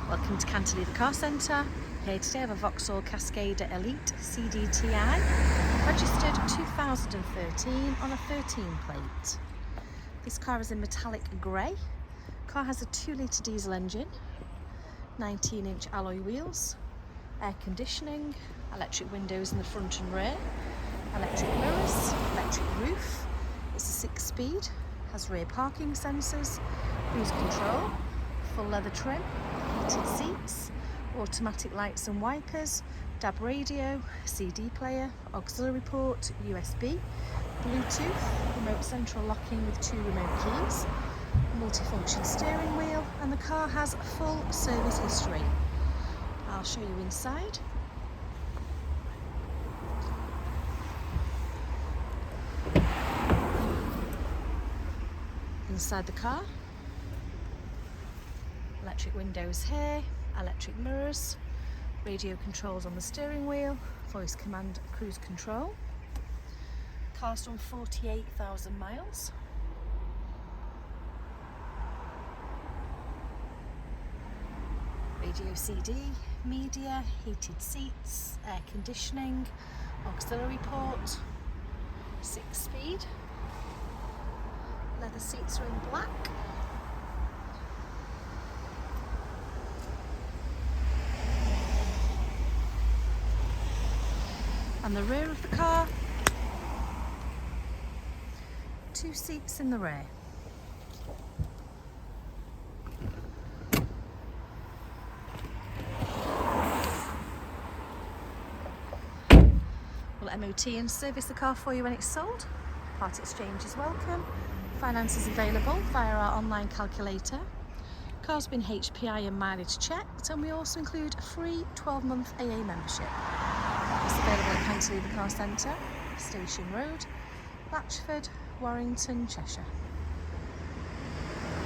Welcome to Cantilever Car Centre. Here today I have a Vauxhall Cascada Elite CDTI, registered 2013 on a 13 plate. This car is in metallic grey. Car has a 2-litre diesel engine, 19-inch alloy wheels, air conditioning, electric windows in the front and rear, electric mirrors, electric roof. It's a 6-speed, has rear parking sensors, cruise control, full leather trim, heated seats, automatic lights and wipers, DAB radio, CD player, auxiliary port, USB, Bluetooth, remote central locking with 2 remote keys, multifunction steering wheel, and the car has full service history. I'll show you inside. Inside the car, electric windows here, electric mirrors, radio controls on the steering wheel, voice command cruise control. Car's done 48,000 miles. Radio CD, media, heated seats, air conditioning, auxiliary port, 6-speed. Leather seats are in black. And the rear of the car, 2 seats in the rear. We'll MOT and service the car for you when it's sold. Part exchange is welcome. Finance is available via our online calculator. Car's been HPI and mileage checked, and we also include a free 12-month AA membership. It's available at Cantilever Car Centre, Station Road, Latchford, Warrington, Cheshire.